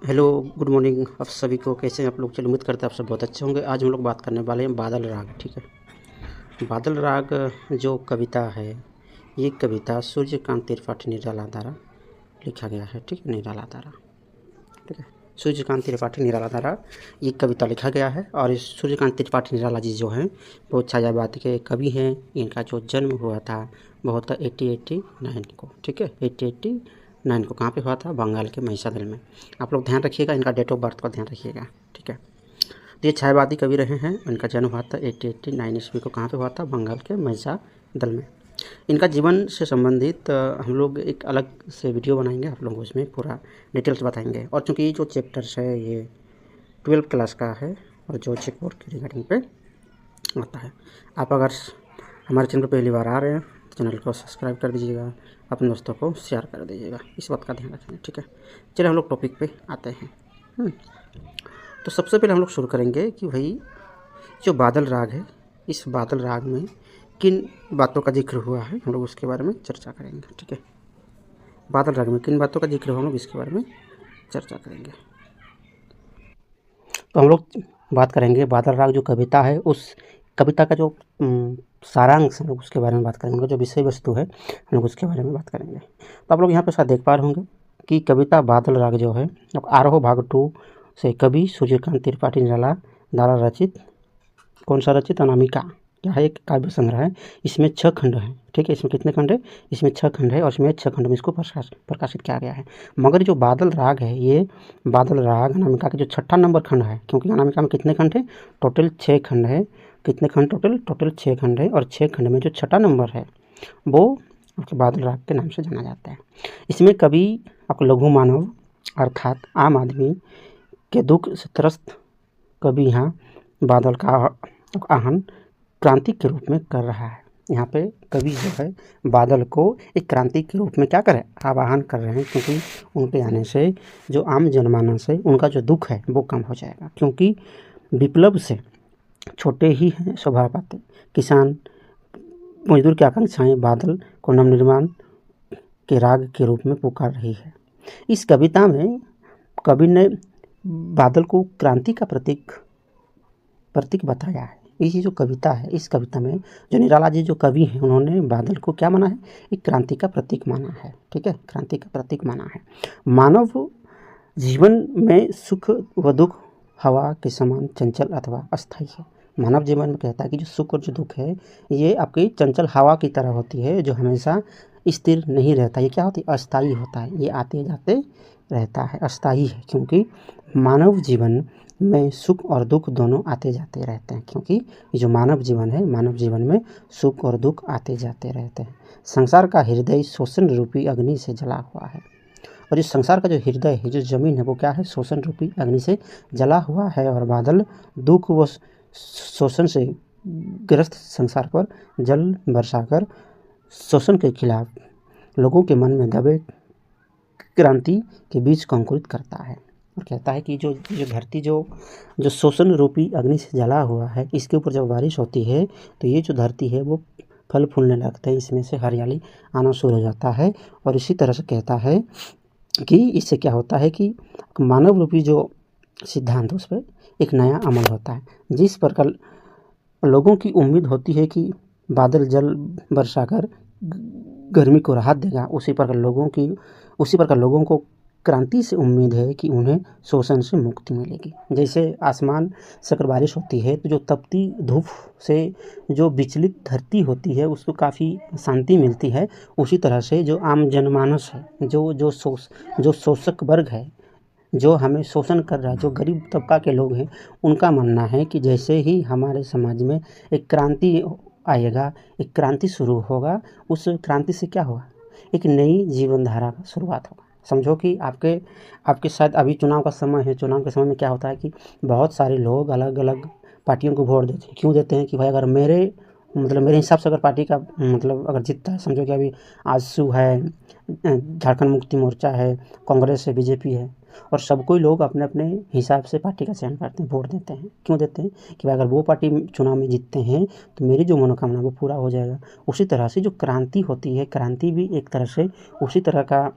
Hello, good morning आप सभी को। कैसे हैं आप लोग? चलिए, उम्मीद करते हैं आप सब बहुत अच्छे होंगे। आज हम लोग बात करने वाले हैं बादल राग। ठीक है, बादल राग जो कविता है, ये कविता सूर्यकांत त्रिपाठी निराला द्वारा लिखा गया है। ठीक है, निराला द्वारा। ठीक है, सूर्यकांत त्रिपाठी निराला द्वारा ये कविता लिखा गया है। और इस सूर्यकांत त्रिपाठी निराला जी जो हैं वो छायावाद के कवि हैं। इनका जो जन्म हुआ था वो होता 1889 को। ठीक है, 1889 को कहाँ पे हुआ था? बंगाल के महिषादल में। आप लोग ध्यान रखिएगा, इनका डेट ऑफ बर्थ का ध्यान रखिएगा। ठीक है, तो ये छायावादी कवि रहे हैं। इनका जन्म हुआ था 1889 ईस्वी को। कहाँ पे हुआ था? बंगाल के महिषादल में। इनका जीवन से संबंधित हम लोग एक अलग से वीडियो बनाएंगे, आप लोगों को इसमें पूरा डिटेल्स बताएंगे। और चूँकि ये जो चैप्टर्स है ये 12th क्लास का है और जो चेक बोर्ड की रिगार्डिंग पे आता है। आप अगर हमारे चैनल पर पहली बार आ रहे हैं तो चैनल को सब्सक्राइब कर दीजिएगा, अपने दोस्तों को शेयर कर दीजिएगा, इस बात का ध्यान रखेंगे। ठीक है, चलिए हम लोग टॉपिक पे आते हैं। तो सबसे पहले हम लोग शुरू करेंगे कि भाई जो बादल राग है, इस बादल राग में किन बातों का जिक्र हुआ है, हम लोग उसके बारे में चर्चा करेंगे। ठीक है, बादल राग में किन बातों का जिक्र हुआ, हम लोग इसके बारे में चर्चा करेंगे। तो हम लोग बात करेंगे बादल राग जो कविता है, उस कविता का जो सारांश हम लोग उसके बारे में बात करेंगे। उनका जो विषय वस्तु है हम लोग उसके बारे में बात करेंगे। तो आप लोग यहाँ पे शायद देख पा रहे होंगे कि कविता बादल राग जो है आरोह भाग 2 से कवि सूर्यकांत त्रिपाठी निराला द्वारा रचित, कौन सा रचित? अनामिका। क्या है? एक काव्य संग्रह है। इसमें 6 खंड हैं। ठीक है, इसमें कितने खंड है? इसमें 6 खंड है और इसमें 6 खंड में इसको प्रकाशित किया गया है। मगर जो बादल राग है, ये बादल राग अनामिका का जो 6ठा नंबर खंड है, क्योंकि अनामिका में कितने खंड है? टोटल 6 खंड है। कितने खंड? टोटल 6 खंड है। और 6 खंड में जो 6ठा नंबर है वो आपके बादल राग के नाम से जाना जाता है। इसमें कवि आपको लघु मानव अर्थात आम आदमी के दुख से त्रस्त कवि यहाँ बादल का आह्वान क्रांति के रूप में कर रहा है। यहाँ पे कवि जो है बादल को एक क्रांति के रूप में क्या कर रहे हैं? आवाहन कर रहे हैं, क्योंकि उनके आने से जो आम जनमानस है उनका जो दुख है वो कम हो जाएगा। क्योंकि विप्लव से छोटे ही हैं स्वभाव पाते किसान मजदूर की आकांक्षाएं बादल को नवनिर्माण के राग के रूप में पुकार रही है। इस कविता में कवि ने बादल को क्रांति का प्रतीक बताया है। ये जो कविता है, इस कविता में जो निराला जी जो कवि हैं उन्होंने बादल को क्या माना है? एक क्रांति का प्रतीक माना है। ठीक है, क्रांति का प्रतीक माना है। मानव जीवन में सुख व दुख हवा के समान चंचल अथवा अस्थायी है। मानव जीवन में कहता है कि जो सुख और जो दुख है ये आपकी चंचल हवा की तरह होती है, जो हमेशा स्थिर नहीं रहता। ये क्या होती है? अस्थायी होता है। ये आते जाते रहता है, अस्थायी है। क्योंकि मानव जीवन में सुख और दुख दोनों आते जाते रहते हैं। क्योंकि ये जो मानव जीवन है, मानव जीवन में सुख और दुख आते जाते रहते हैं। संसार का हृदय शोषण रूपी अग्नि से जला हुआ है। और इस संसार का जो हृदय है, जो जमीन है, वो क्या है? शोषण रूपी अग्नि से जला हुआ है। और बादल दुख व शोषण से ग्रस्त संसार पर जल बरसाकर शोषण के खिलाफ लोगों के मन में दबे क्रांति के बीज को अंकुरित करता है। और कहता है कि जो धरती जो शोषण रूपी अग्नि से जला हुआ है, इसके ऊपर जब बारिश होती है तो ये जो धरती है वो फल फूलने लगते हैं, इसमें से हरियाली आना शुरू हो जाता है। और इसी तरह से कहता है कि इससे क्या होता है कि मानव रूपी जो सिद्धांत उस पर एक नया अमल होता है। जिस प्रकार लोगों की उम्मीद होती है कि बादल जल बरसाकर गर्मी को राहत देगा, उसी प्रकार लोगों को क्रांति से उम्मीद है कि उन्हें शोषण से मुक्ति मिलेगी। जैसे आसमान से अगर बारिश होती है तो जो तपती धूप से जो विचलित धरती होती है उसको काफ़ी शांति मिलती है, उसी तरह से जो आम जनमानस है, जो शोषक वर्ग है, जो हमें शोषण कर रहा है, जो गरीब तबका के लोग हैं, उनका मानना है कि जैसे ही हमारे समाज में एक क्रांति आएगा, एक क्रांति शुरू होगा, उस क्रांति से क्या होगा? एक नई जीवन धारा का शुरुआत होगा। समझो कि आपके शायद अभी चुनाव का समय है। चुनाव के समय में क्या होता है कि बहुत सारे लोग अलग अलग पार्टियों को वोट देते हैं। क्यों देते हैं? कि भाई अगर मेरे हिसाब से अगर पार्टी का अगर जीतता है, समझो कि अभी आजसू है, झारखंड मुक्ति मोर्चा है, कांग्रेस है, बीजेपी है, और सब कोई लोग अपने अपने हिसाब से पार्टी का चयन करते हैं, वोट देते हैं। क्यों देते हैं? कि भाई अगर वो पार्टी चुनाव में जीतते हैं तो मेरी जो मनोकामना वो पूरा हो जाएगा। उसी तरह से जो क्रांति होती है, क्रांति भी एक तरह से उसी तरह का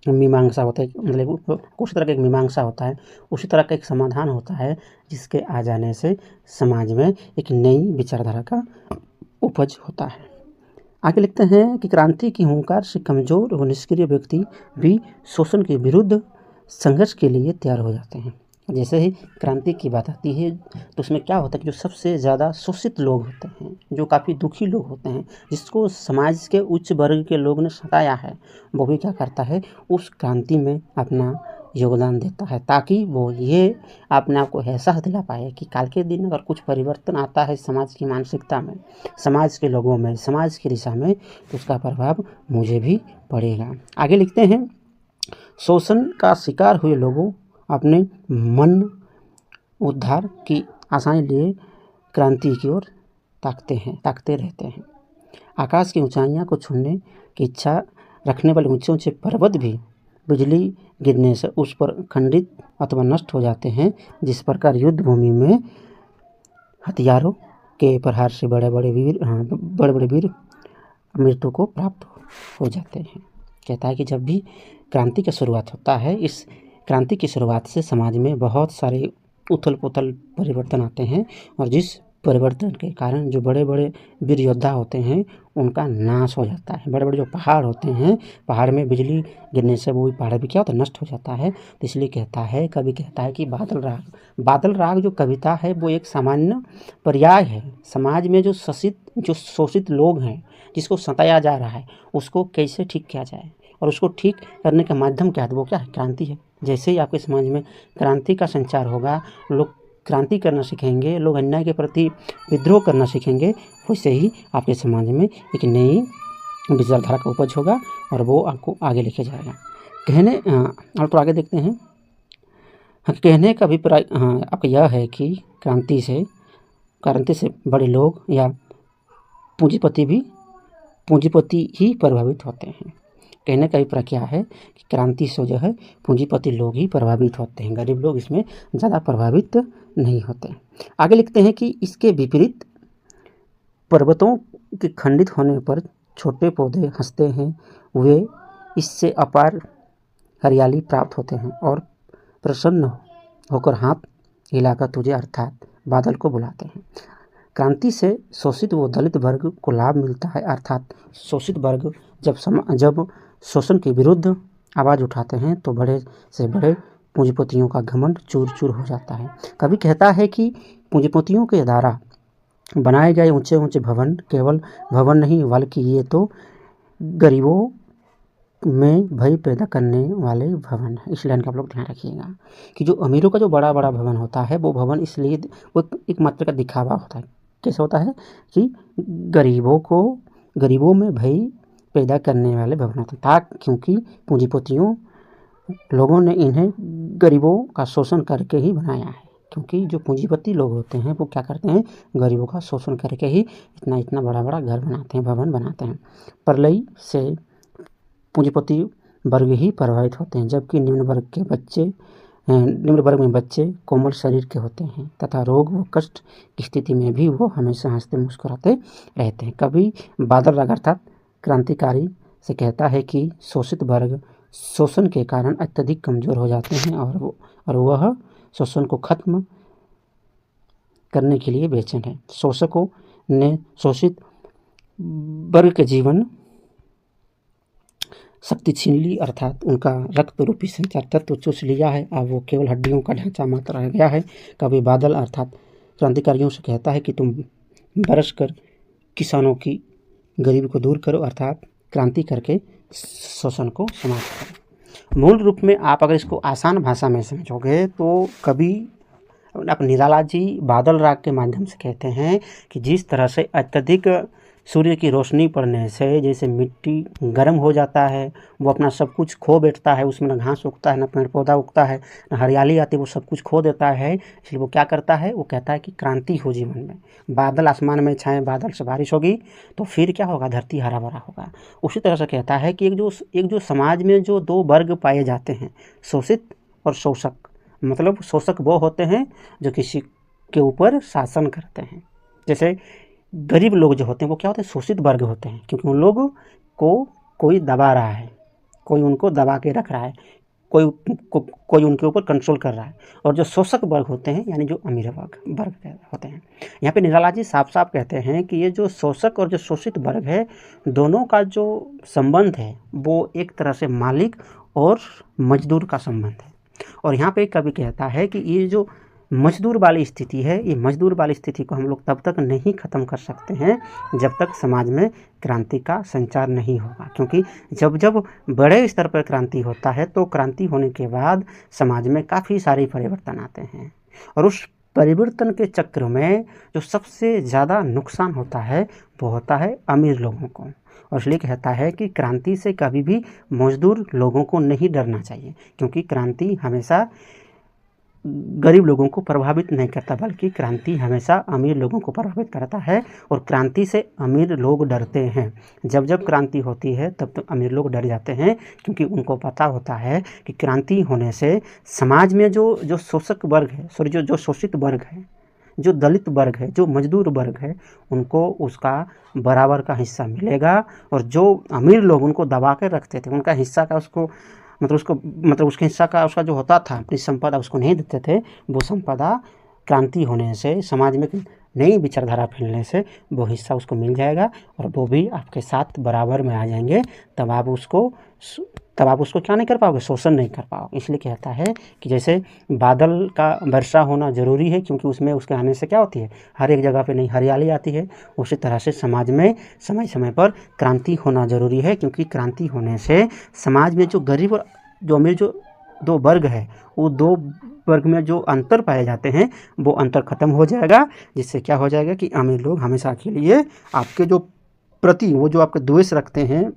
मीमांसा होता है, मतलब उसी तरह का एक मीमांसा होता है, उसी तरह का एक समाधान होता है जिसके आ जाने से समाज में एक नई विचारधारा का उपज होता है। आगे लिखते हैं कि क्रांति की हुंकार से कमज़ोर व निष्क्रिय व्यक्ति भी शोषण के विरुद्ध संघर्ष के लिए तैयार हो जाते हैं। जैसे ही क्रांति की बात आती है तो उसमें क्या होता है कि जो सबसे ज़्यादा शोषित लोग होते हैं, जो काफ़ी दुखी लोग होते हैं, जिसको समाज के उच्च वर्ग के लोग ने सताया है, वो भी क्या करता है, उस क्रांति में अपना योगदान देता है, ताकि वो ये अपने आप को एहसास दिला पाए कि कल के दिन अगर कुछ परिवर्तन आता है समाज की मानसिकता में, समाज के लोगों में, समाज की दिशा में, तो उसका प्रभाव मुझे भी पड़ेगा। आगे लिखते हैं, शोषण का शिकार हुए लोगों अपने मन उद्धार की आशाएं लिए क्रांति की ओर ताकते रहते हैं। आकाश की ऊंचाइयों को छूने की इच्छा रखने वाले ऊंचे ऊंचे पर्वत भी बिजली गिरने से उस पर खंडित अथवा नष्ट हो जाते हैं। जिस प्रकार युद्ध भूमि में हथियारों के प्रहार से बड़े बड़े वीर मृत्यु को प्राप्त हो जाते हैं। कहता है कि जब भी क्रांति की शुरुआत होता है, इस क्रांति की शुरुआत से समाज में बहुत सारे उथल पुथल परिवर्तन आते हैं, और जिस परिवर्तन के कारण जो बड़े बड़े वीर योद्धा होते हैं उनका नाश हो जाता है। बड़े बड़े जो पहाड़ होते हैं, पहाड़ में बिजली गिरने से वो पहाड़ भी क्या होता है, नष्ट हो जाता है। तो इसलिए कवि कहता है कि बादल राग जो कविता है वो एक सामान्य पर्याय है। समाज में जो शोषित लोग हैं, जिसको सताया जा रहा है, उसको कैसे ठीक किया जाए, और उसको ठीक करने का माध्यम क्या है, वो क्या है, क्रांति है। जैसे ही आपके समाज में क्रांति का संचार होगा, लोग क्रांति करना सीखेंगे, लोग अन्याय के प्रति विद्रोह करना सीखेंगे, वैसे ही आपके समाज में एक नई विचारधारा का उपज होगा और वो आपको आगे लेके जाएगा। और तो आगे देखते हैं, कहने का अभिप्राय आपका यह है कि क्रांति से बड़े लोग या पूंजीपति ही प्रभावित होते हैं। कहने का अभिप्राय क्या है कि क्रांति से जो है पूंजीपति लोग ही प्रभावित होते हैं, गरीब लोग इसमें ज़्यादा प्रभावित नहीं होते। आगे लिखते हैं कि इसके विपरीत पर्वतों के खंडित होने पर छोटे पौधे हंसते हैं, वे इससे अपार हरियाली प्राप्त होते हैं और प्रसन्न होकर हाथ हिलाकर तुझे अर्थात बादल को बुलाते हैं। क्रांति से शोषित व दलित वर्ग को लाभ मिलता है, अर्थात शोषित वर्ग जब शोषण के विरुद्ध आवाज़ उठाते हैं तो बड़े से बड़े पूंजीपतियों का घमंड चूर चूर हो जाता है। कवि कहता है कि पूंजीपतियों के द्वारा बनाए गए ऊंचे ऊंचे भवन केवल भवन नहीं, बल्कि ये तो गरीबों में भय पैदा करने वाले भवन है। इस लाइन का आप लोग ध्यान रखिएगा कि जो अमीरों का जो बड़ा बड़ा भवन होता है, वो भवन इसलिए वो एक मात्र का दिखावा होता है। कैसे होता है कि गरीबों में भय पैदा करने वाले भवन होते हैं, क्योंकि पूंजीपतियों लोगों ने इन्हें गरीबों का शोषण करके ही बनाया है। क्योंकि जो पूंजीपति लोग होते हैं वो क्या करते हैं, गरीबों का शोषण करके ही इतना बड़ा बड़ा घर बनाते हैं, भवन बनाते हैं। प्रलय से पूंजीपति वर्ग ही प्रभावित होते हैं, जबकि निम्न वर्ग में बच्चे कोमल शरीर के होते हैं तथा रोग व कष्ट की स्थिति में भी वो हमेशा हंसते मुस्कुराते रहते हैं। कभी बादल राग अर्थात क्रांतिकारी से कहता है कि शोषित वर्ग शोषण के कारण अत्यधिक कमज़ोर हो जाते हैं और वह शोषण को खत्म करने के लिए बेचैन है। शोषकों ने शोषित वर्ग के जीवन शक्ति छीन ली, अर्थात उनका रक्त रूपी संचार तत्व चूस लिया है। अब वो केवल हड्डियों का ढांचा मात्र रह गया है। कभी बादल अर्थात क्रांतिकारियों से कहता है कि तुम बरस कर किसानों की गरीबी को दूर करो, अर्थात क्रांति करके शोषण को समाप्त करो। मूल रूप में आप अगर इसको आसान भाषा में समझोगे तो कभी आप निराला जी बादल राग के माध्यम से कहते हैं कि जिस तरह से अत्यधिक सूर्य की रोशनी पड़ने से जैसे मिट्टी गर्म हो जाता है, वो अपना सब कुछ खो बैठता है, उसमें न घास उगता है, न पेड़ पौधा उगता है, न हरियाली आती है, वो सब कुछ खो देता है। इसलिए वो क्या करता है, वो कहता है कि क्रांति हो जीवन में, बादल आसमान में छाए, बादल से बारिश होगी तो फिर क्या होगा, धरती हरा भरा होगा। उसी तरह से कहता है कि एक जो समाज में जो दो वर्ग पाए जाते हैं, शोषित और शोषक, मतलब शोषक वो होते हैं जो किसी के ऊपर शासन करते हैं। जैसे गरीब लोग जो होते हैं वो क्या होते हैं, शोषित वर्ग होते हैं, क्योंकि उन लोगों को कोई दबा रहा है, कोई उनको दबा के रख रहा है, कोई उनके ऊपर कंट्रोल कर रहा है। और जो शोषक वर्ग होते हैं यानी जो अमीर वर्ग होते हैं, यहाँ पे निराला जी साफ साफ कहते हैं कि ये जो शोषक और जो शोषित वर्ग है, दोनों का जो संबंध है वो एक तरह से मालिक और मजदूर का संबंध है। और यहाँ पे कवि कहता है कि ये जो मजदूर वाली स्थिति है, ये मजदूर वाली स्थिति को हम लोग तब तक नहीं ख़त्म कर सकते हैं जब तक समाज में क्रांति का संचार नहीं होगा। क्योंकि जब जब बड़े स्तर पर क्रांति होता है तो क्रांति होने के बाद समाज में काफ़ी सारे परिवर्तन आते हैं, और उस परिवर्तन के चक्र में जो सबसे ज़्यादा नुकसान होता है वो होता है अमीर लोगों को। और इसलिए कहता है कि क्रांति से कभी भी मजदूर लोगों को नहीं डरना चाहिए, क्योंकि क्रांति हमेशा गरीब लोगों को प्रभावित नहीं करता, बल्कि क्रांति हमेशा अमीर लोगों को प्रभावित करता है। और क्रांति से अमीर लोग डरते हैं। जब जब क्रांति होती है तब तो अमीर लोग डर जाते हैं, क्योंकि उनको पता होता है कि क्रांति होने से समाज में जो शोषक वर्ग है, सॉरी जो शोषित वर्ग है, जो दलित वर्ग है, जो मजदूर वर्ग है, उनको उसका बराबर का हिस्सा मिलेगा। और जो अमीर लोग उनको दबा कर रखते थे, उनका हिस्सा का उसके हिस्सा का उसका जो होता था अपनी संपदा उसको नहीं देते थे, वो संपदा क्रांति होने से, समाज में नई विचारधारा फैलने से वो हिस्सा उसको मिल जाएगा और वो भी आपके साथ बराबर में आ जाएंगे। तब आप उसको क्या नहीं कर पाओगे, शोषण नहीं कर पाओगे। इसलिए कहता है कि जैसे बादल का वर्षा होना ज़रूरी है, क्योंकि उसमें उसके आने से क्या होती है, हर एक जगह पे नई हरियाली आती है। उसी तरह से समाज में समय समय पर क्रांति होना ज़रूरी है, क्योंकि क्रांति होने से समाज में जो गरीब और जो अमीर जो दो वर्ग है, वो दो वर्ग में जो अंतर पाए जाते हैं वो अंतर खत्म हो जाएगा। जिससे क्या हो जाएगा कि अमीर लोग हमेशा के लिए आपके जो प्रति वो जो आपके द्वेष रखते हैं,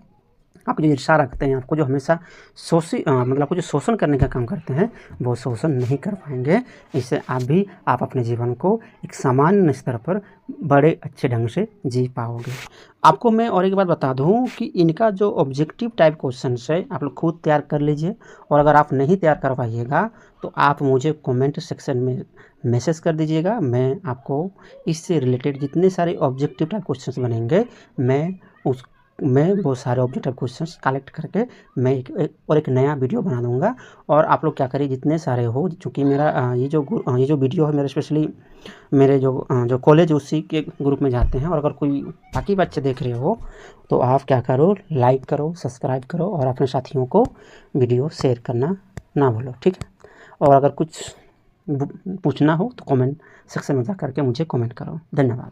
आपको जो ईर्ष्या रखते हैं, आपको जो हमेशा आपको जो शोषण करने का काम करते हैं, वो शोषण नहीं कर पाएंगे। इससे आप अपने जीवन को एक सामान्य स्तर पर बड़े अच्छे ढंग से जी पाओगे। आपको मैं और एक बात बता दूं कि इनका जो ऑब्जेक्टिव टाइप क्वेश्चन है आप लोग खुद तैयार कर लीजिए, और अगर आप नहीं तैयार कर पाइएगा तो आप मुझे कमेंट सेक्शन में मैसेज कर दीजिएगा। मैं आपको इससे रिलेटेड जितने सारे ऑब्जेक्टिव टाइप क्वेश्चंस बनेंगे मैं वो सारे ऑब्जेक्टिव क्वेश्चंस कलेक्ट करके मैं एक नया वीडियो बना दूंगा। और आप लोग क्या करिए, जितने सारे हो, चूँकि मेरा ये जो वीडियो है मेरा स्पेशली मेरे जो कॉलेज उसी के ग्रुप में जाते हैं, और अगर कोई बाकी बच्चे देख रहे हो तो आप क्या करो, लाइक करो, सब्सक्राइब करो और अपने साथियों को वीडियो शेयर करना ना भूलो, ठीक है। और अगर कुछ पूछना हो तो कमेंट सेक्शन में जा करके मुझे कमेंट करो। धन्यवाद।